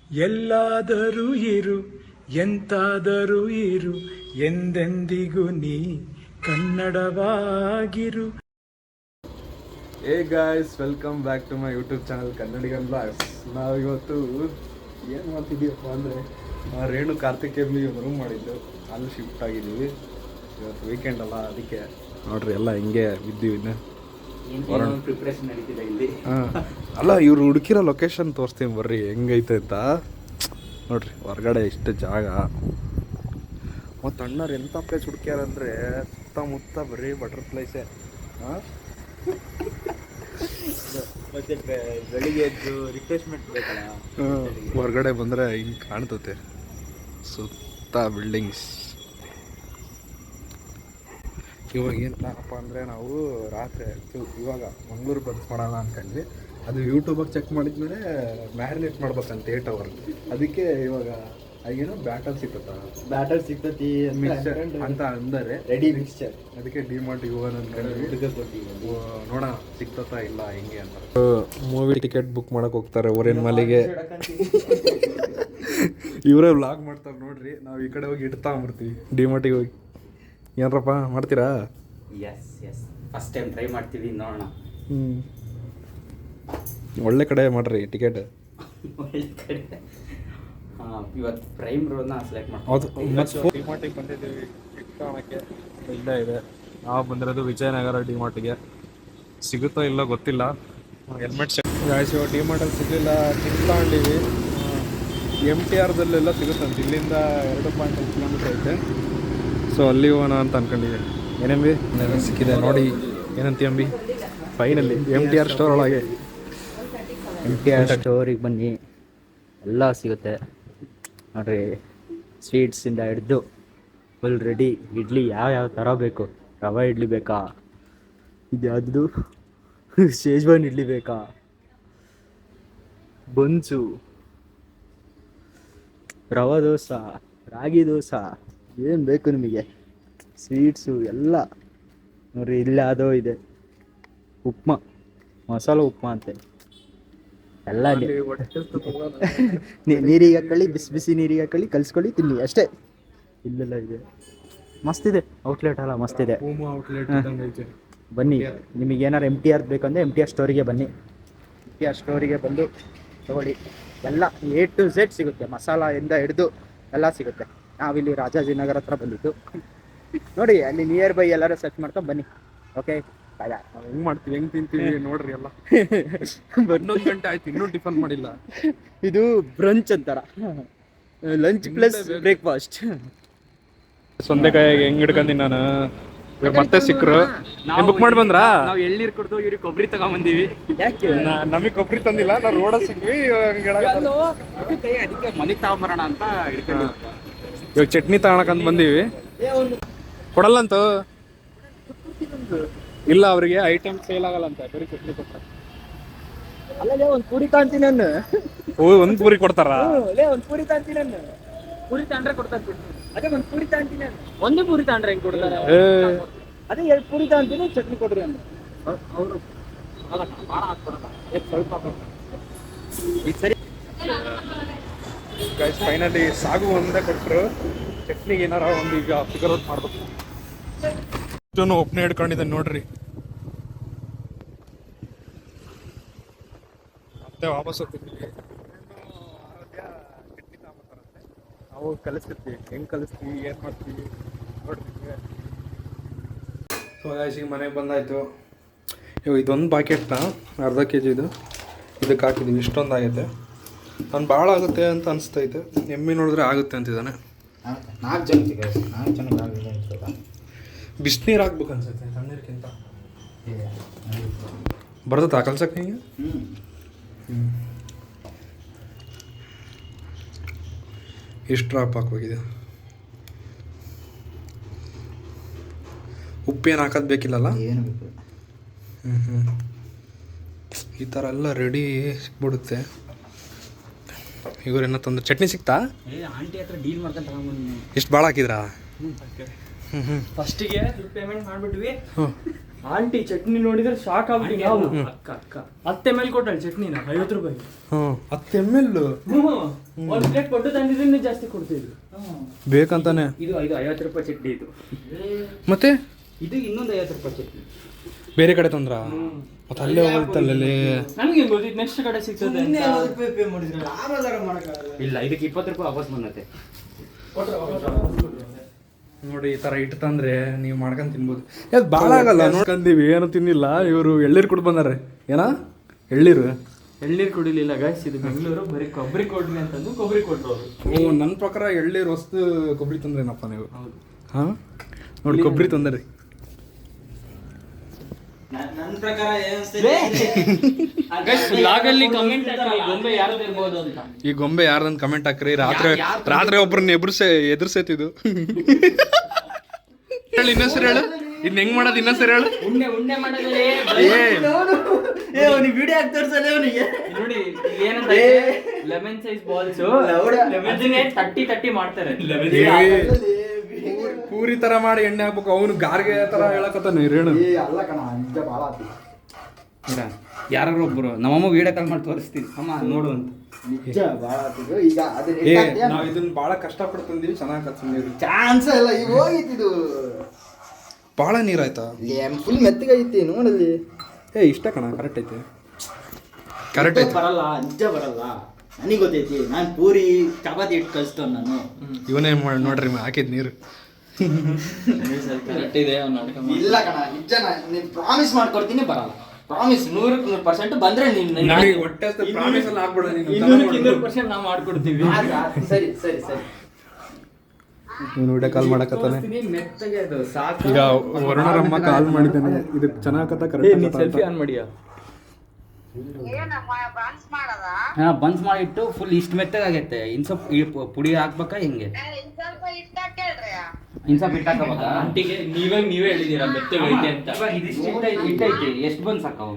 ಎಲ್ಲಾದರೂ ಇರು ಎಂತಾದರೂ ಇರು ಎಂದೆಂದಿಗೂ ನೀ ಕನ್ನಡವಾಗಿರು. Hey guys, welcome back to my YouTube channel Kannadigan blogs. ನಾವು ಇವತ್ತು ಏನು ಮಾಡ್ತಿದ್ದೀವಪ್ಪ ಅಂದರೆ ರೇಣು ಕಾರ್ತಿಕ್ ಎಮ್ಮಿ ರೂಮ್ ಮಾಡಿದ್ದು, ಅಲ್ಲಿ ಶಿಫ್ಟ್ ಆಗಿದ್ದೀವಿ. ಇವತ್ತು ವೀಕೆಂಡ್ ಅಲ್ಲ, ಅದಕ್ಕೆ ನೋಡ್ರಿ ಎಲ್ಲ ಹಿಂಗೆ ಬಿದ್ದೀವಿ. ಪ್ರಿಪ್ರೇಷನ್ ನಡೀತಿದೆ ಇಲ್ಲಿ. ಅಲ್ಲ, ಇವ್ರು ಹುಡುಕಿರೋ ಲೊಕೇಶನ್ ತೋರಿಸ್ತೀನಿ ಬರ್ರಿ ಹೆಂಗೈತೆ ಅಂತ. ನೋಡ್ರಿ ಹೊರಗಡೆ ಇಷ್ಟು ಜಾಗ, ಮತ್ತು ಅಣ್ಣವ್ರು ಎಂಥ ಪ್ಲೇಸ್ ಹುಡುಕ್ಯಾರಂದರೆ ಸುತ್ತಮುತ್ತ ಬರೀ ಬಟರ್ಫ್ಲೈಸೇ. ಮತ್ತೆ ಬೆಳಿಗ್ಗೆ ಎದ್ದು ರಿಫ್ರೆಶ್ಮೆಂಟ್ ಬೇಕಲ್ಲ, ಹೊರಗಡೆ ಬಂದರೆ ಹಿಂಗೆ ಕಾಣ್ತತೆ ಸುತ್ತ ಬಿಲ್ಡಿಂಗ್ಸ್. ಇವಾಗ ಏನು ಪ್ಲಾನಪ್ಪ ಅಂದರೆ ನಾವು ರಾತ್ರಿ ಇವಾಗ ಮಂಗ್ಳೂರು ಬಸ್ ಮಾಡೋಣ ಅಂದ್ಕೊಂಡ್ವಿ. ಅದು ಯೂಟ್ಯೂಬಾಗ ಚೆಕ್ ಮಾಡಿದ್ಮೇಲೆ ಮ್ಯಾರಿನೇಟ್ ಮಾಡ್ಬೇಕಂತ 8 hours. ಅದಕ್ಕೆ ಇವಾಗ ಏನೋ ಬ್ಯಾಟರ್ ಸಿಗ್ತತಿ ಮಿಕ್ಸ್ಚರ್ ಅಂತ ಅಂದರೆ ರೆಡಿ ಮಿಕ್ಸ್ಚರ್. ಅದಕ್ಕೆ ಡಿಮಾರ್ಟ್ ಹೋಗೋಣ ಅಂದ್ಕೊಂಡ್ವಿ. ನೋಡೋಣ ಸಿಗ್ತತಾ ಇಲ್ಲ ಹಿಂಗೆ ಅಂತ. ಮೂವಿ ಟಿಕೆಟ್ ಬುಕ್ ಮಾಡಕ್ಕೆ ಹೋಗ್ತಾರೆ ಓರೇನ್ ಮಾಲಿಗೆ. ಇವರೇ ವ್ಲಾಗ್ ಮಾಡ್ತಾರೆ ನೋಡ್ರಿ. ನಾವು ಈ ಕಡೆ ಹೋಗಿ ಇಡ್ತಾಂಬಿಡ್ತೀವಿ ಡಿಮಾರ್ಟಿಗೆ ಹೋಗಿ. ಏನರಪ್ಪ ಮಾಡ್ತೀರಾ? ಎಸ್ ಫಸ್ಟ್ ಟೈಮ್ ಟ್ರೈ ಮಾಡ್ತೀವಿ, ನೋಡೋಣ. ಒಳ್ಳೆ ಕಡೆ ಮಾಡ್ರಿ ಟಿಕೆಟ್. ಒಳ್ಳೆ ಕಡೆ. ಇವತ್ತು ಪ್ರೈಮ್ ರೋಡ್ನ ಸೆಲೆಕ್ಟ್ ಮಾಡಿ. ಹೌದು, ಡಿಮಾರ್ಟಿಗೆ ಬಂದಿದ್ದೀವಿ ಇಟ್ಕೊಳ್ಳೋಕ್ಕೆ. ಇಲ್ಲೇ ಇದೆ. ನಾವು ಬಂದಿರೋದು ವಿಜಯನಗರ ಡಿಮಾರ್ಟಿಗೆ. ಸಿಗುತ್ತೋ ಇಲ್ಲೋ ಗೊತ್ತಿಲ್ಲ. ಹೆಲ್ಮೆಟ್ ಗಾಯ್ಸು ಡಿಮಾರ್ಟಲ್ಲಿ ಸಿಗಲಿಲ್ಲ, ತಿಳ್ಕೊಂಡಿವಿ. MTRದಲ್ಲೆಲ್ಲ ಸಿಗುತ್ತಂತೆ. ಇಲ್ಲಿಂದ 2.5 ಕಿಲೋಮೀಟರ್ ಐತೆ. ಸೊ ಅಲ್ಲಿ ಹೋಗೋಣ ಅಂತ ಅನ್ಕೊಂಡಿದ್ದೆ. ಏನೆಂಬಿ ನೆಲ್ಲ ಸಿಕ್ಕಿದೆ ನೋಡಿ. ಏನಂತ ಎಂಬಿ ಫೈನಲ್ಲಿ MTR ಸ್ಟೋರ್ ಒಳಗೆ. MTR ಸ್ಟೋರಿಗೆ ಬನ್ನಿ, ಎಲ್ಲ ಸಿಗುತ್ತೆ ನೋಡ್ರಿ. ಸ್ವೀಟ್ಸಿಂದ ಹಿಡ್ದು ಫುಲ್ ರೆಡಿ. ಇಡ್ಲಿ ಯಾವ ಥರ ಬೇಕು. ರವೆ ಇಡ್ಲಿ ಬೇಕಾ, ಇದು ಯಾವುದು ಶೇಜ್ವಾನ್ ಇಡ್ಲಿ ಬೇಕಾ, ಬನ್ಸು, ರವೆ ದೋಸೆ, ರಾಗಿ ದೋಸೆ, ಏನು ಬೇಕು ನಿಮಗೆ, ಸ್ವೀಟ್ಸು ಎಲ್ಲ ನೋಡ್ರಿ. ಇಲ್ಲ ಅದೋ ಇದೆ ಉಪ್ಮಾ, ಮಸಾಲೆ ಉಪ್ಮಾ ಅಂತೆ. ಎಲ್ಲ ನೀರಿಗೆ ಹಾಕೊಳ್ಳಿ, ಬಿಸಿ ಬಿಸಿ ನೀರಿಗೆ ಹಾಕೊಳ್ಳಿ, ಕಲಿಸ್ಕೊಳ್ಳಿ, ತಿನ್ನಿ ಅಷ್ಟೇ. ಇಲ್ಲೆಲ್ಲ ಇದೆ, ಮಸ್ತಿದೆ ಔಟ್ಲೆಟ್ ಅಲ್ಲ, ಮಸ್ತಿದೆ. ಬನ್ನಿ, ನಿಮಗೆ ಏನಾರು MTR ಬೇಕಂದರೆ MTR ಸ್ಟೋರಿಗೆ ಬನ್ನಿ. MTR ಸ್ಟೋರಿಗೆ ಬಂದು ತಗೊಳ್ಳಿ. ಎಲ್ಲ A to Z ಸಿಗುತ್ತೆ, ಮಸಾಲೆಯಿಂದ ಹಿಡಿದು ಎಲ್ಲ ಸಿಗುತ್ತೆ. ನಾವಿಲ್ಲಿ ರಾಜಾಜಿನಗರ ಹತ್ರ ಬಂದಿದ್ದು ನೋಡಿ. ಅಲ್ಲಿ ನಿಯರ್ ಬೈ ಎಲ್ಲರೂ ಸರ್ಚ್ ಮಾಡ್ಕೊಂಡು ಬನ್ನಿ. ಓಕೆ, ಹೆಂಗ್ ಮಾಡ್ತೀವಿ, ಹೆಂಗ್ ತಿಂತೀವಿ ನೋಡ್ರಿ. ಎಲ್ಲ 11 ಗಂಟೆ ಆಯ್ತು, ಇನ್ನೂ ಟಿಫನ್ ಮಾಡಿಲ್ಲ. ಇದು ಬ್ರಂಚ್ ಅಂತಾರ, ಲಂಚ್ ಪ್ಲಸ್ ಬ್ರೇಕ್ಫಾಸ್ಟ್. ಸೊಂದೆಕಾಯಿ ಹೆಂಗ್ ಹಿಡ್ಕೊಂಡಿ ನಾನು. ಮತ್ತೆ ಸಿಕ್ಕರು ಬುಕ್ ಮಾಡಿ ಬಂದ್ರಾ? ನಾವು ಎಳ್ನೀರು ಕೊಡ್ತು, ಇವ್ರಿಗೆ ಕೊಬ್ಬರಿ ತಗೊಂಬಂದೀವಿ. ಯಾಕೆ ನಮಗೆ ಕೊಬ್ಬರಿ ತಂದಿಲ್ಲ, ನಾವು ರೋಡ ಸಿಕ್ವಿ. ಅದಕ್ಕೆ ಮನೆಗೆ ತಗೊಂಬರೋಣ ಅಂತ ಹಿಡ್ಕೊಂಡು ಇವಾಗ ಚಟ್ನಿ ತಗೊಳಕಂತ ಬಂದೀವಿ. ಕೊಡಲ್ಲಂತ ಇಲ್ಲ, ಅವ್ರಿಗೆ ಐಟಮ್ ಸೇಲ್ ಆಗಲ್ಲ ಅಂತ, ಬರೀ ಚಟ್ನಿ ಕೊಡ್ತಾರೆ. ಅಲ್ಲೇ ಒಂದು ಪೂರಿ ತಾಂತೀನಿ ನಾನು. ಒಂದು ಪೂರಿ ಕೊಡ್ತಾರ? ಒಂದು ಪೂರಿ ತಾಂತೀನಿ ನಾನು. ಪೂರಿ ತಾಂಡ್ರೆ ಕೊಡ್ತಾರೆ. ಅದೇ ಒಂದು ಪೂರಿ ತಾಂತೀನಿ ನಾನು. ಒಂದೇ ಪೂರಿ ತಾಂಡ್ರೆ ಹೆಂಗ್ ಕೊಡ್ತಾರೆ? ಅದೇ 2 ಪೂರಿ ತಾಂತೀನಿ, ಚಟ್ನಿ ಕೊಡ್ರಿ ಅಂತ. ಅವರು ಭಾಳ ಹಾಕ್ಕೊಡಲ್ಲ, ಸ್ವಲ್ಪ ಈಗ ಸರಿ. ಫೈನಲಿ ಸಾಗು ಒಂದೇ ಕೊಟ್ಟರು. ಚಟ್ನಿಗೆ ಏನಾರ ಒಂದು ಈಗ ಫಿಗರ್ ಔಟ್ ಮಾಡ್ಬೇಕು. ಇಷ್ಟೊಂದು ಒಪ್ಪನೆ ಹಿಡ್ಕೊಂಡಿದ್ದಾನೆ ನೋಡ್ರಿ. ಮತ್ತೆ ವಾಪಸ್ ಹೋಗ್ತಿದ್ವಿ. ಚಟ್ನಿ ತಗೊಂಬರ್ತಾರಂತೆ, ನಾವು ಕಲಿಸ್ತಿರ್ತೀವಿ. ಹೆಂಗೆ ಕಲಿಸ್ತೀವಿ, ಏನು ಮಾಡ್ತೀವಿ ನೋಡ್ರಿ. ಸೊ ಈಗ ಮನೆಗೆ ಬಂದಾಯಿತು. ಇವಾಗ ಇದೊಂದು ಪ್ಯಾಕೆಟ್ನ ಅರ್ಧ kg ಇದಕ್ಕೆ ಹಾಕಿದ್ದೀವಿ. ಇಷ್ಟೊಂದು ಆಗೈತೆ. ನಾನು ಭಾಳ ಆಗುತ್ತೆ ಅಂತ ಅನಿಸ್ತೈತೆ. ಎಮ್ಮೆ ನೋಡಿದ್ರೆ ಆಗುತ್ತೆ ಅಂತಿದ್ದಾನೆ. 4 ಜನಕ್ಕೆ ಆಗಿದೆ ಅನ್ಸುತ್ತಾ? ಬಿಸಿನೀರು ಹಾಕ್ಬೇಕು ಅನ್ಸುತ್ತೆ ತಣ್ಣೀರ್ಗಿಂತ. ಬರ್ತತಾ ಕಲ್ಸಕ್ಕೆ ಹಿಂಗೆ? ಎಷ್ಟು ಡ್ರಾಪ್ ಹಾಕೋಗಿದೆ. ಉಪ್ಪೇನು ಹಾಕೋದು ಬೇಕಿಲ್ಲಲ್ಲ? ಏನು ಬೇಕು. ಈ ಥರ ಎಲ್ಲ ರೆಡಿ ಸಿಕ್ಬಿಡುತ್ತೆ. ಇವ್ರೇನೋ ತಂದು ಚಟ್ನಿ ಸಿಕ್ತಾ? ಆಂಟಿ ಹತ್ರ ಡೀಲ್ ಮಾಡ್ಕೊಂಡು ತಗೊಂಡ್ಬಂದು. ಎಷ್ಟು ಭಾಳ ಹಾಕಿದ್ರಾ? ಫಸ್ಟಿಗೆ ಪೇಮೆಂಟ್ ಮಾಡಿಬಿಟ್ವಿ. ಆಂಟಿ ಚಟ್ನಿ ನೋಡಿದ್ರೆ ಶಾಕ್ ಆಗ್ಬಿಟ್ಟು ನಾವು ಅತ್ತೆ ಮೇಲೆ ಕೊಟ್ಟಳು ಚಟ್ನಿನ 50 ರೂಪಾಯಿ. 10 ml ಒಂದು ಪ್ಲೇಟ್ ಕೊಟ್ಟು ತಂದಿದ್ರೆ ಇನ್ನೂ ಜಾಸ್ತಿ ಕೊಡ್ತಿದ್ರು. ಬೇಕಂತಾನೆ. ಇದು 50 ರೂಪಾಯಿ ಚಟ್ನಿ ಇದು. ಮತ್ತೆ ಇದು ಇನ್ನೊಂದು 50 ರೂಪಾಯಿ ಚಟ್ನಿ. ಬೇರೆ ಕಡೆ ತಂದ್ರ ಮತ್ತೆ ಅಲ್ಲೇ ಹೋಗ್ತಲ್ಲೇ. ನಮ್ಗೆ ಗೊತ್ತಿತ್ತು ನೆಕ್ಸ್ಟ್ ಕಡೆ ಸಿಗ್ತದೆ ಅಂತ. ಇಲ್ಲ ಇದಕ್ಕೆ 20 ರೂಪಾಯಿ ವಾಪಸ್ ಬಂದತೆ. ನೋಡಿ ಈ ತರ ಇಟ್ಟು ತಂದ್ರೆ ನೀವು ಮಾಡ್ಕೊಂಡ್ ತಿನ್ಬೋದು. ಅದು ಭಾಳ ಆಗಲ್ಲ ನೋಡ್ಕೊಂಡೀವಿ, ಏನು ತಿನ್ನಿಲ್ಲ. ಇವರು ಎಳ್ಳೀರು ಕುಡ್ ಬಂದಾರೆ. ಏನ ಎಳ್ಳೀರು ಕುಡಿಲಿಲ್ಲ ಗೈಸ್, ಇದು ಬೆಂಗಳೂರು, ಬರೀ ಕೊಬ್ಬರಿ ಕೊಡ್ರಿ ಅಂತಂದು ಕೊಬ್ಬರಿ ಕೊಟ್ರು ಅವರು. ಓ, ನನ್ನ ಪ್ರಕಾರ ಎಳ್ಳೀರು ಹೊಸ್ತು ಕೊಬ್ಬರಿ ತಂದ್ರೇನಪ್ಪ ನೀವು? ಹಾಂ ನೋಡಿ ಕೊಬ್ಬರಿ ತಂದ್ರಿ. ನನ್ನ ಪ್ರಕಾರ ಲಾಗಲ್ಲಿ ಕಮೆಂಟ್ ಹಾಕಿ ಗೊಂಬೆ ಯಾರದು ಇರ್ಬೋದು ಅಂತ. ಈ ಗೊಂಬೆ ಯಾರ್ದಂತ ಕಮೆಂಟ್ ಹಾಕ್ರಿ. ರಾತ್ರಿ ಒಬ್ರನ್ನ ಎದುರ್ಸೈತಿದು. ಹೇಳಿ ಇನ್ನೊಂದ್ಸರಿ ಹೇಳು, ಇನ್ ಹೆಂಗ್ ಮಾಡೋದು ಇನ್ನೊಂದ್ಸರಿ ಹೇಳು. ಉಂಡೆ ಮಾಡೋದೇ ವಿಡಿಯೋ ತೋರ್ಸಲ್ಲ ಅವನಿಗೆ. ನೋಡಿ ಏನಂತ ಲೆಮನ್ ಸೈಜ್ ಬಾಲ್ಸ್ ಅದನ್ನೇ ತಟ್ಟಿ ಮಾಡ್ತಾರೆ. ಪೂರಿ ತರ ಮಾಡಿ ಎಣ್ಣೆ ಹಾಕ್ಬೇಕು. ಅವನು ಗಾರ್ಗೆ ತರ ಹೇಳಕತ್ತಾನೆ ರೇಣು. ಯಾರು ಒಬ್ರು ನಮ್ಮಮ್ಮ ವಿಡಿಯೋ ಕಾಲ್ ಮಾಡಿ ತೋರಿಸ್ತೀನಿ ಅಮ್ಮ ನೋಡು ಅಂತ. ನಾವ್ ಇದನ್ನ ಬಾಳ ಕಷ್ಟಪಟ್ಟು ತಂದಿವಿ. ಚೆನ್ನಾಗಿ ನೀರು ಚಾನ್ಸ್ ಇಲ್ಲ, ಈಗ ಹೋಗಿತ್ತು. ಬಾಳ ನೀರಾಯ್ತಾ? ಫುಲ್ ಮೆತ್ತಗೈತಿ ನೋಡಲ್ಲಿ. ಇಷ್ಟ ಕಣ, ಕರೆಕ್ಟ್ ಐತೆ, ಕರೆಕ್ಟ್ ಐತೆ. ಬರಲ್ಲ, ನಿಜ ಬರಲ್ಲ. ನನಗೆ ಗೊತ್ತೈತಿ, ನಾನು ಪೂರಿ ಚಪಾತಿ ಇಟ್ಟು ಕಳಿಸ್ತವ್ ನಾನು. ಇವನೇ ನೋಡ್ರಿ ಹಾಕಿದ್ ನೀರು. ಕರೆಕ್ಟ್ ಇದೆ. ಇಲ್ಲ ಕಣ, ನಿಜ ನೀನ್ ಪ್ರಾಮಿಸ್ ಮಾಡ್ಕೊಡ್ತೀನಿ ಬರಲ್ಲ. ಪ್ರಾಮಿಸ್ 100% ಬಂದ್ರೆ ಹೊಟ್ಟೆ ಪ್ರಾಮಿಸ್ ಎಲ್ಲ ಆಗ್ಬಿಡ. 200% ನಾವು ಮಾಡ್ಕೊಡ್ತೀವಿ. ಸರಿ ಸರಿ ಸರಿ. ನೀನು ವಿಡಿಯೋ ಕಾಲ್ ಮಾಡಕತ್ತಾನೆ. ಮೆತ್ತಗೆ ಅದು ಸಾಕು. ಈಗ ವರುಣರಮ್ಮ ಕಾಲ್ ಮಾಡಿದ್ದಾನೆ. ಇದು ಚೆನ್ನಾಗತ್ತ ಕರೆಕ್ಟ್. ಸೆಲ್ಫಿ ಆನ್ ಮಾಡಿಯಾ? ಹಾ, ಬನ್ಸ್ ಮಾಡಿಟ್ಟು ಫುಲ್ ಇಷ್ಟು ಮೆತ್ತಗಾಗೈತೆ. ಇನ್ ಸ್ವಲ್ಪ ಪುಡಿ ಹಾಕ್ಬೇಕಾ ಹೆಂಗೆ? ಇನ್ ಸ್ವಲ್ಪ ಇಟ್ಟು ಹಾಕಬೇಕಾ? ಆಂಟಿಗೆ ನೀವೇ ಹೇಳಿದೀರಾ ಮೆತ್ತಗೈತೆ ಅಂತ. ಇವಾಗ ಇದಿಷ್ಟು ಇಟ್ಟೈತಿ. ಎಷ್ಟು ಬನ್ಸ್ ಹಾಕವು?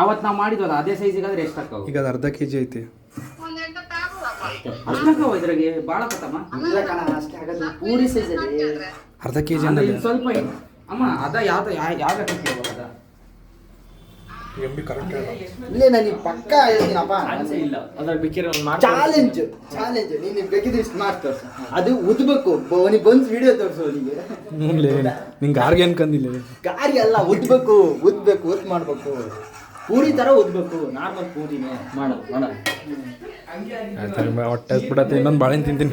ಅವತ್ತು ನಾವು ಮಾಡಿದ್ವಲ್ಲ ಅದೇ ಸೈಜಿಗಾದ್ರೆ ಎಷ್ಟು ಹಾಕವು? ಈಗ ಅದು ಅರ್ಧ kg ಐತಿ. ಅಷ್ಟಾಕವ ಇದ್ರಾಗೆ ಭಾಳ ಕತ್ತಮ್ಮ. ಇಲ್ಲ ಕಣ, ಅಷ್ಟೇ ಆಗೋದು. ಪೂರಿ ಸೈಜ್ ಅಲ್ಲಿ ಅರ್ಧ kg ಅಂದ್ರೆ ಅಂದ್ರೆ ಇನ್ನು ಸ್ವಲ್ಪ ಅಮ್ಮ ಅದ ಯಾವ ಅದ ಎಂಬಿ ಕರೆಕ್ಟ್ ಹೇಳ. ಇಲ್ಲೇ ನಾನು ಪಕ್ಕ ಹೇಳ್ತೀನಪ್ಪ. ಚಾನ್ಸೇ ಇಲ್ಲ. ಅದ್ರಲ್ಲಿ ಬೇಕಿರೋ ಒಂದು ಚಾಲೆಂಜ್ ನೀನು ಬೇಕಿದ್ರೆ ಇಷ್ಟು ಮಾಡಿ ತೋರ್ಸು. ಅದು ಉದ್ಬೇಕು. ಅವನಿಗೆ ಬಂದು ವಿಡಿಯೋ ತೋರಿಸು. ಅವನಿಗೆ ನಿಂಗೆ ಗಾರ್ಗೆ ಅನ್ಕಂದಿಲ್ಲ. ಗಾರಿ ಅಲ್ಲ, ಉದ್ಬೇಕು ಒತ್ ಮಾಡ್ಬೇಕು. ಪೂರಿ ತರ ಉದ್ಬೇಕು. ನಾರ್ಮಲ್ ಪೂರಿನೇ ಮಾಡೋದು. ಹೊಟ್ಟೆ ಬಿಡತ್ತೆ. ಇನ್ನೊಂದು ಬಾಳೆಹಣ್ಣು ತಿಂತೀನಿ.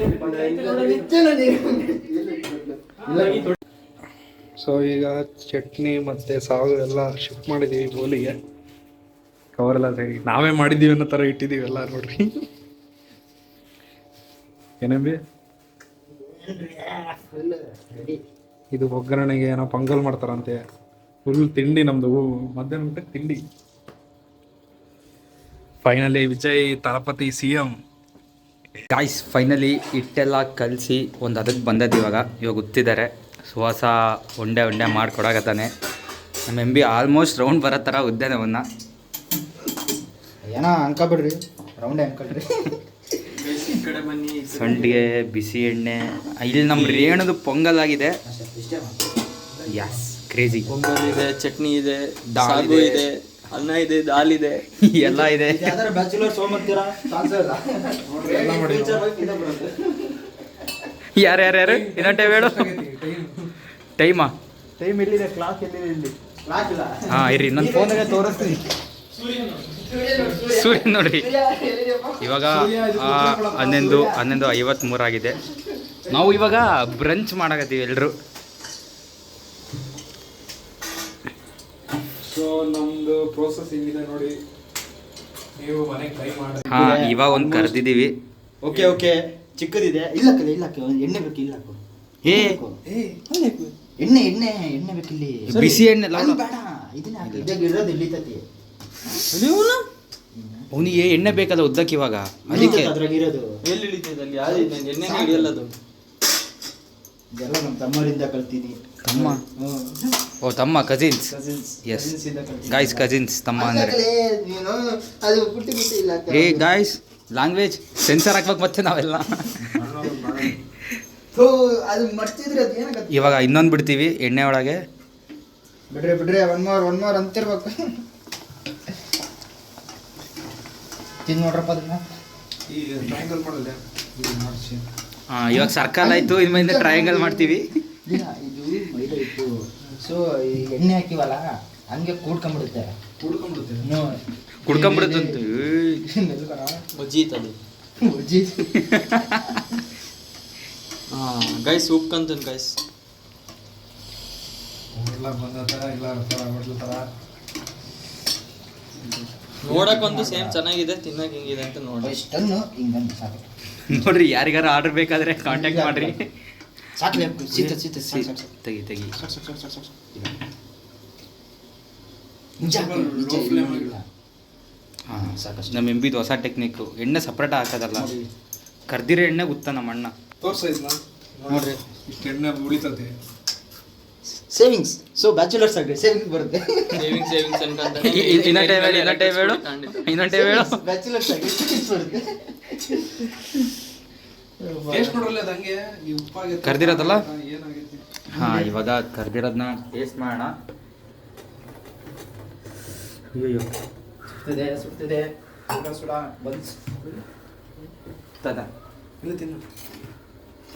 ಸೊ ಈಗ ಚಟ್ನಿ ಮತ್ತು ಸಾಗು ಎಲ್ಲ ಶಿಫ್ಟ್ ಮಾಡಿದ್ದೀವಿ ಬೋಲಿಗೆ. ಕವರೆಲ್ಲ ಸರಿ ನಾವೇ ಮಾಡಿದ್ದೀವಿ ಅನ್ನೋ ಥರ ಇಟ್ಟಿದ್ದೀವಿ ಎಲ್ಲ. ನೋಡ್ರಿ ಏನಂಬಿ, ಇದು ಒಗ್ಗರಣೆಗೆ ಏನೋ ಪೊಂಗಲ್ ಮಾಡ್ತಾರಂತೆ. ಫುಲ್ ತಿಂಡಿ ನಮ್ಮದು ಮಧ್ಯಾಹ್ನ ಊಟಕ್ಕೆ ತಿಂಡಿ. Finally Vijay Thalapathy CM. Guys finally ಹಿಟ್ಟೆಲ್ಲ ಕಲಸಿ ಒಂದು ಅದಕ್ಕೆ ಬಂದದ್ದು. ಇವಾಗ ಗೊತ್ತಿದ್ದಾರೆ ಸುವಾಸ ಉಂಡೆ ಮಾಡಿಕೊಡಕತ್ತಾನೆ. ನಮ್ಮ MB ಆಲ್ಮೋಸ್ಟ್ ರೌಂಡ್ ಬರೋ ಥರ ಉದ್ದಾನೆ ಅವನ್ನ. ಏನೋ ಅನ್ಕೊಬಿಡ್ರಿ, ರೌಂಡೇ ಅನ್ಕೊಳ್ರಿ. ಕಡೆ ಬನ್ನಿ. ಸಂಡಿಗೆ ಬಿಸಿ ಎಣ್ಣೆ. ಇಲ್ಲಿ ನಮ್ಮ ರೇಣುದು ಪೊಂಗಲ್ ಆಗಿದೆ. Yes, crazy. ಪೊಂಗಲ್ ಇದೆ, ಚಟ್ನಿ ಇದೆ, ದಾಲ್ ಸಾಗು ಇದೆ. ಇದೆ, ಅನ್ನ ಇದೆ, ದಾಲ್ ಇದೆ, ಎಲ್ಲ ಇದೆ. ಯಾವ್ದಾರ ಬ್ಯಾಚುಲರ್ ಶೋ ಮಾಡ್ತೀರಾ? ಚಾನ್ಸ್ ಇಲ್ಲ. ಯಾರು ಇನ್ನೋ ಟೈಮ್ ಹೇಳು. ಟೈಮಾ? ಟೈಮ್ ಎಲ್ಲಿದೆ? ಕ್ಲಾಕ್ ಎಲ್ಲಿದೆ? ಇಲ್ಲಿ ಕ್ಲಾಕ್ ಇಲ್ಲ. ಹಾಂ ಇರಿ, ನನ್ನ ಫೋನಾಗೆ ತೋರಿಸ್ತೀನಿ. ಸೂರ್ಯ ನೋಡ್ರಿ, ಇವಾಗ 11:53 ಆಗಿದೆ. ನಾವು ಇವಾಗ ಬ್ರಂಚ್ ಮಾಡಕತ್ತೀವಿ ಎಲ್ಲರೂ. ಸೊ ನಮ್ದು ಪ್ರೋಸೆಸ್ ಹಿಂಗಿದೆ ನೋಡಿ. ನೀವು ಮನೆಗೆ ಟ್ರೈ ಮಾಡಿ. ಹಾಂ, ಇವಾಗ ಒಂದು ಕರೆದಿದ್ದೀವಿ. ಓಕೆ ಚಿಕ್ಕದಿದೆ. ಇಲ್ಲ ಎಣ್ಣೆ ಬೇಕು. ಇಲ್ಲ ಏ ಎಣ್ಣೆ ಬೇಕಿಲ್ಲಿ. ಬಿಸಿ ಎಣ್ಣೆ ಅಲ್ಲಿ ಬೇಡ, ಇದನ್ನ ಹಾಕಿ. ಇದಾಗ ಇರೋದು ಇಳಿತತಿ. ಅವನಿಗೆ ಎಣ್ಣೆ ಬೇಕಲ್ಲ ಉದ್ದಕ್ಕೆ ಇವಾಗ, ಅದಕ್ಕೆ ಅದ್ರಾಗ ಇರೋದು ಎಲ್ಲಿ ಇಳಿತದೆ? ಅಲ್ಲಿ ಯಾವ್ದು ಎಣ್ಣೆ ಹಿಡಿಯಲ್ಲ ಅದು. ಇದೆಲ್ಲ ನಮ್ಮ ತಮ್ಮರಿಂದ ಕಲ್ತೀನಿ. ತಮ್ಮ? ಓ ತಮ್ಮ, ಕಸಿನ್ಸ್. ಎಸ್ ಗಾಯ್ಸ್, ಕಸಿನ್ಸ್ ತಮ್ಮ ಅಂದರೆ. ನೀನು ಅದು ಪುಟ್ಟಿ ಇಲ್ಲ. ಏ ಗಾಯ್ಸ್, ಲ್ಯಾಂಗ್ವೇಜ್ ಸೆನ್ಸರ್ ಹಾಕ್ಬೇಕು ಮತ್ತೆ ನಾವೆಲ್ಲ. ಥೂ, ಅದು ಮರ್ತಿದ್ರೆ ಅದು ಏನಾಗತ್ತೆ? ಇವಾಗ ಇನ್ನೊಂದು ಬಿಡ್ತೀವಿ ಎಣ್ಣೆ ಒಳಗೆ. ಬಿಡ್ರಿ ಒನ್ ಮೋರ್ ಅಂತಿರ್ಬೇಕು. ತಿಂದು ನೋಡ್ರಪ್ಪ ಅದನ್ನ. ಇವಾಗ ಸರ್ಕಲ್ ಆಯ್ತು, ಇನ್ಮೇಲೆ ಟ್ರಯಾಂಗಲ್ ಮಾಡ್ತೀವಿ. ಇಲ್ಲ, ಇದು ಮೈದಾ ಹಿಟ್ಟು. ಸೊ ಎಣ್ಣೆ ಹಾಕಿವಲ್ಲ ಹಂಗೆ ಕೂಡ್ಕೊಂಡ್ಬಿಡುತ್ತೆ. ಕುಡ್ಕೊಂಬಿಡುತ್ತಂತ. ಮಜ್ಜಿತದು ಗೈಸ್ ಉಪ್ಕಂತ ಗೈಸ್. ನೋಡಕ್ಕಂತೂ ಸೇಮ್ ಚೆನ್ನಾಗಿದೆ, ತಿನ್ನಕ್ ಹಿಂಗಿದೆ ಅಂತ ನೋಡಿ. ಇಷ್ಟನ್ನು ಹಿಂಗಂತ ಸಾಕು. ನೋಡ್ರಿ, ಯಾರಿಗಾರ ಆರ್ಡರ್ ಬೇಕಾದ್ರೆ ಕಾಂಟ್ಯಾಕ್ಟ್ ಮಾಡ್ರಿ. ಸಾಕ್ಲೆ ತೆಗಿ ತೆಗಿ. ಹಾಂ ಸಾಕಷ್ಟು. ನಮ್ಮ ಎಂಬಿದು ಹೊಸ ಟೆಕ್ನಿಕ್ಕು, ಎಣ್ಣೆ ಸಪ್ರೇಟ್ ಹಾಕೋದಲ್ಲ, ಕರ್ದಿರೋ ಎಣ್ಣೆ ಗೊತ್ತಾ ನಮ್ಮ ಅಣ್ಣ. ನೋಡ್ರಿ, ಇಷ್ಟು ಎಣ್ಣೆ ಉಳಿತದೆ. ಸೇವಿಂಗ್ಸ್. ಸೊ ಬ್ಯಾಚುಲರ್ಸ್ ಆಗಿ ಸೇವಿಂಗ್ಸ್ ಬರುತ್ತೆ. ಸೇವಿಂಗ್ಸ್ ಅನ್ಕೊಂತ ಇನ್ನೊಂದು ಟೈಮ್ ಹೇಳು. ಬ್ಯಾಚುಲರ್ಸ್ ಆಗಿ ಸೇವಿಂಗ್ಸ್ ಬರುತ್ತೆ. ಟೇಸ್ಟ್ ನೋಡ್ರಲ್ಲ ಅದು ಹಂಗೆ ಈ ಉಪ್ಪಾಗಿ ಕರ್ದಿರೋದಲ್ಲ? ಏನಾಗೈತಿ? ಹಾಂ, ಇವಾಗ ಕರ್ದಿರೋದನ್ನ ಟೇಸ್ಟ್ ಮಾಡೋಣ. ಅಯ್ಯೋ ಸುಡ್ತಿದೆ ಸುಡ ಬನ್ಸ್. ತದ ಇಲ್ಲ ತಿನ್ನು.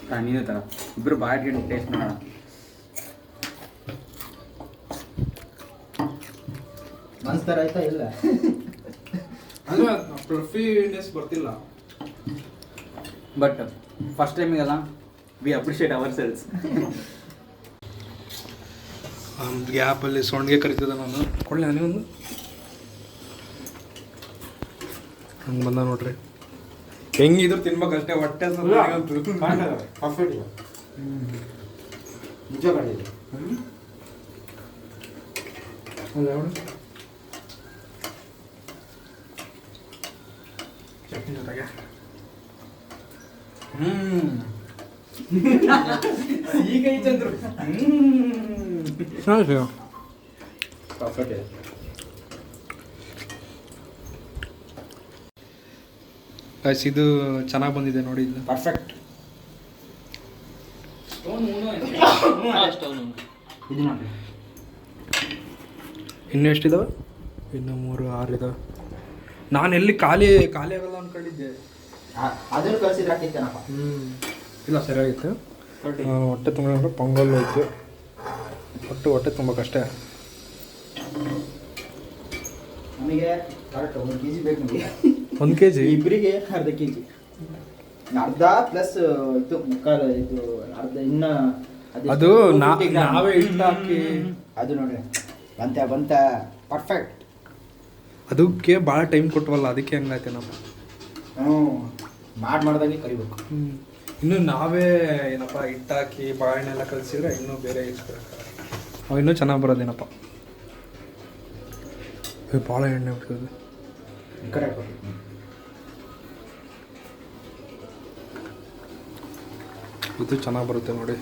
ಹಾಂ, ನೀನು ತರ ಇಬ್ಬರು ಬಾಯಿಗೆ ಟೇಸ್ಟ್ ಮಾಡೋಣ. ಮನ್ಸ್ತಾರ ಆಯ್ತಾ? ಇಲ್ಲ ಅಂದ್ರೆ ಫ್ಲಫಿನೆಸ್ ಬರ್ತಿಲ್ಲ. ಬಟ್ ಫಸ್ಟ್ ಟೈಮಿಗೆಲ್ಲ ವಿ ಅಪ್ರಿಷಿಯೇಟ್ ಅವರ್ ಸೆಲ್ಸ್. ಒಂದು ಗ್ಯಾಪಲ್ಲಿ ಸೊಂಡಿಗೆ ಕರಿತಿದ್ದೆ ನಾನು. ಕೊಳ್ಳಿ ನನಗೊಂದು ಹಂಗೆ ಬಂದ ನೋಡ್ರಿ. ಹೆಂಗಿದ್ರು ತಿನ್ಬೇಕಷ್ಟೇ, ಹೊಟ್ಟೆ ನಿಜ ಮಾಡಿದೆ. ಚಟ್ನಿ ಜೊತೆಗೆ ಈಗ ಚಂದ್ರು ಇದು ಚೆನ್ನಾಗಿ ಬಂದಿದೆ ನೋಡಿ. ಇದು ಪರ್ಫೆಕ್ಟ್. ಇದು ನೋಡಿ, ಇನ್ನೂ ಎಷ್ಟಿದಾವೆ? ಇನ್ನು 3 6 ಇದಾವೆ. ನಾನು ಎಲ್ಲಿ ಖಾಲಿ ಆಗಲ್ಲ ಅಂದ್ಕೊಂಡಿದ್ದೆ. ಅದನ್ನು ಕಳ್ಸಿದ್ರೆ ಹಾಕಿತ್ತೇನಪ್ಪ. ಇಲ್ಲ, ಸರಿಯಾಗಿತ್ತು. ಹೊಟ್ಟೆ ತುಂಬ ಪೊಂಗಲ್ ಹೋಯ್ತು. ಹೊಟ್ಟೆ ತುಂಬಕ್ಕಷ್ಟೇ. ನಮಗೆ ಕರೆಕ್ಟ್ 1 kg ಬೇಕು. ನಮಗೆ 1 kg ಇಬ್ಬರಿಗೆ ಅರ್ಧ kg. ಅರ್ಧ ಪ್ಲಸ್ ಇದು ಮುಕ್ಕಾಲು, ಇದು ಅರ್ಧ ಇನ್ನ ಅದು ನಾವೇ ಇಟ್ಟು ಹಾಕಿ. ಅದು ನೋಡಿ ಬಂತ ಪರ್ಫೆಕ್ಟ್. ಅದಕ್ಕೆ ಭಾಳ ಟೈಮ್ ಕೊಟ್ಟವಲ್ಲ, ಅದಕ್ಕೆ ಹಂಗಾಯ್ತೇನಪ್ಪ. ಮಾಡ್ದಂಗೆ ಕರಿಬೇಕು. ಇನ್ನು ನಾವೇ ಏನಪ್ಪ ಹಿಟ್ಟಾಕಿ ಬಾಳೆಹಣ್ಣೆಲ್ಲ ಕಲಿಸಿದ್ರೆ ಇನ್ನೂ ಬೇರೆ ಇಸ್ಕೊಳಕ್ಕೆ ಅವು ಇನ್ನೂ ಚೆನ್ನಾಗಿ ಬರೋದೇನಪ್ಪ. ಭಾಳ ಎಣ್ಣೆ ಬಿಡ್ತದೆ. ಕರೆಕ್ಟ್. ಇದು ಚೆನ್ನಾಗಿ ಬರುತ್ತೆ ನೋಡಿ.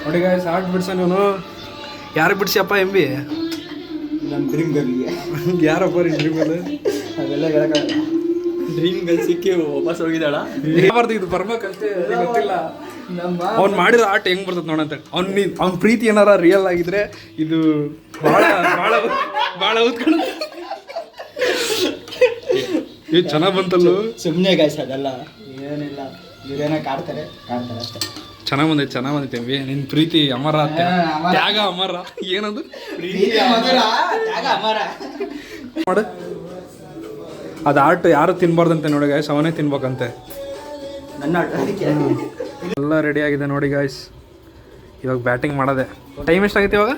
ನೋಡಿ ಗಾಯ್ಸ್, ಆರ್ಟ್ ಬಿಡ್ಸ ನೀನು. ಯಾರಿಗೆ ಬಿಡ್ಸಿಯಪ್ಪ ಎಂಬಿ? ನಮ್ಮ ಡ್ರೀಮ್ ಗರ್ಲಿಗೆ. ಯಾರಪ್ಪ ರೀ ಡ್ರೀಮ್ ಗರ್ಲ್? ಅದೆಲ್ಲ ಹೇಳಕ್ಕಾಗಲ್ಲ. ಡ್ರೀಮ್ ಗರ್ಲ್ ಸಿಕ್ಕಿ ವಾಪಸ್ ಹೋಗಿದ್ದಾಳ. ಬರ್ದು ಇದು ಬರ್ಬೇಕಷ್ಟೇ, ಗೊತ್ತಿಲ್ಲ. ನಮ್ಮ ಅವ್ನು ಮಾಡಿರೋ ಆರ್ಟ್ ಹೆಂಗ್ ಬರ್ತದೆ ನೋಡಂತ. ಅವ್ನ ಪ್ರೀತಿ ಏನಾರ ರಿಯಲ್ ಆಗಿದ್ರೆ ಇದು ಭಾಳ ಭಾಳ ಭಾಳ ಉತ್ಕೊಂಡು ಇದು ಚೆನ್ನಾಗಿ ಬಂತಲ್ಲೂ. ಸುಮ್ಮನೆ ಗಾಯ್ಸ್, ಅದೆಲ್ಲ ಏನಿಲ್ಲ. ಇವ್ರೇನೋ ಕಾಡ್ತಾರೆ ಅಷ್ಟೇ. ಚೆನ್ನಾಗಿ ಬಂದೈತೆ ಎಂಬಿ. ನಿನ್ನ ಪ್ರೀತಿ ಅಮರ, ಅಮರ. ತ್ಯಾಗ ಅಮರ. ಏನದು ಮಾಡು. ಅದು ಆರ್ಟ್ ಯಾರು ತಿನ್ಬಾರ್ದಂತೆ ನೋಡಿ ಗಾಯ್ಸ್, ಅವನೇ ತಿನ್ಬೇಕಂತೆ. ನನ್ನ ಅದಕ್ಕೆ ಎಲ್ಲ ರೆಡಿ ಆಗಿದೆ ನೋಡಿ ಗಾಯ್ಸ್. ಇವಾಗ ಬ್ಯಾಟಿಂಗ್ ಮಾಡೋದೆ. ಟೈಮ್ ಎಷ್ಟಾಗೈತೆ ಇವಾಗ?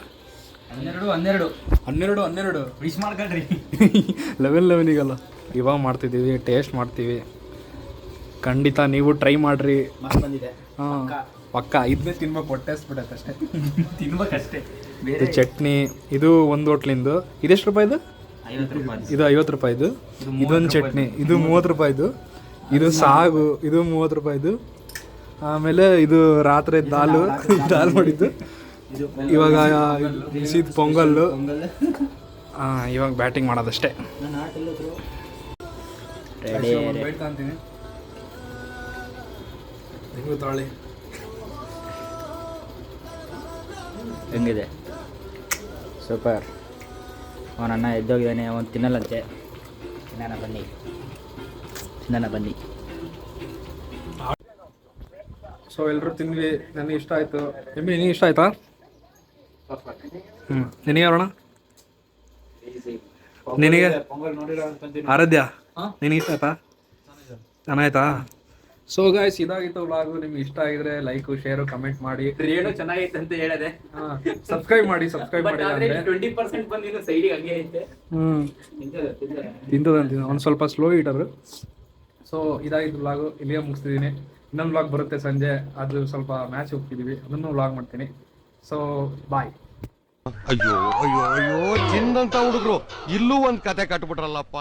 12 ವಿಶ್ ಮಾಡ್ಕೊಳ್ರಿ. 11 ಇವಾಗ ಮಾಡ್ತಿದ್ದೀವಿ, ಟೇಸ್ಟ್ ಮಾಡ್ತೀವಿ. ಖಂಡಿತ ನೀವು ಟ್ರೈ ಮಾಡಿರಿ. ಮಸ್ತ್ ಬಂದಿದೆ. ಹಾಂ ಪಕ್ಕ. ಇದನ್ನೇ ತಿನ್ಬೇಕು, ಹೊಟ್ಟೆ ಹಸ್ಬಿಡತ್ತೆ ಅಷ್ಟೇ. ತಿನ್ಬೇಕಷ್ಟೇ. ಇದು ಚಟ್ನಿ. ಇದು 1 ಹೋಟ್ಲಿಂದು. ಇದೆಷ್ಟು ರೂಪಾಯಿದು? 50 ರೂಪಾಯಿ. ಇದು 50 ರೂಪಾಯಿದು. ಇದೊಂದು ಚಟ್ನಿ, ಇದು 30 ರೂಪಾಯಿದು. ಇದು ಸಾಗು, ಇದು 30 ರೂಪಾಯಿದು. ಆಮೇಲೆ ಇದು ರಾತ್ರಿ ದಾಲ್ ಮಾಡಿದ್ದು. ಇವಾಗ ಬಿಸಿದ ಪೊಂಗಲ್ಲು. ಇವಾಗ ಬ್ಯಾಟಿಂಗ್ ಮಾಡೋದಷ್ಟೇ. ತೊಗೊಳ್ಳಿ. ಹೆಂಗಿದೆ? ಸೂಪರ್. ಅವನಣ್ಣ ಎದ್ದೋಗಿದ್ದಾನೆ, ಅವನು ತಿನ್ನಲ್ಲಂತೆ. ತಿನ್ನೋಣ ಬನ್ನಿ. ಸೊ ಎಲ್ಲರೂ ತಿಂದ್ವಿ, ನನಗೆ ಇಷ್ಟ ಆಯಿತು. ನಿನಗೆ ಇಷ್ಟ ಆಯ್ತಾ? ನಿನಗೆ ಅರೋಣ? ನಿನಗೆ ಆರಾಧ್ಯ ನಿನಗೆ ಇಷ್ಟ ಆಯ್ತಾ? ಚೆನ್ನಾಯ್ತಾ? ಸೊ ಗಾಯ್ಸ್, ಇದಾಗಿತ್ತು ವ್ಲಾಗು. ನಿಮ್ಗೆ ಇಷ್ಟ ಆಗಿದ್ರೆ ಲೈಕ್, ಶೇರು, ಕಮೆಂಟ್ ಮಾಡಿ. ರೇಣು ಚೆನ್ನಾಗೈತೆ ಅಂತ ಹೇಳಿದೆ. ಸಬ್ಸ್ಕ್ರೈಬ್ ಮಾಡಿ. 20% ಬಂದಿದ್ದು ಸೈಡಿಗೆ ಹಂಗೆ ಐತೆ. ತಿಂತದಂತ ಒಂದು ಸ್ವಲ್ಪ ಸ್ಲೋ ಈಟರು. ಸೊ ಇದಾಗಿತ್ತು ವ್ಲಾಗು, ಇಲ್ಲಿಗೆ ಮುಗಿಸ್ತಿದ್ದೀನಿ. ಇನ್ನೊಂದು ವ್ಲಾಗ್ ಬರುತ್ತೆ ಸಂಜೆ, ಅದು ಸ್ವಲ್ಪ ಮ್ಯಾಚ್ ಹೋಗ್ತಿದ್ದೀವಿ, ಅದನ್ನು ವ್ಲಾಗ್ ಮಾಡ್ತೀನಿ. So bye. ಅಯ್ಯೋ ಅಯ್ಯೋ ಅಯ್ಯೋ, ಚಿಂದಂತ ಹುಡುಗರು ಇಲ್ಲೂ ಒಂದ್ ಕತೆ ಕಟ್ಬಿಟ್ರಲ್ಲಪ್ಪ.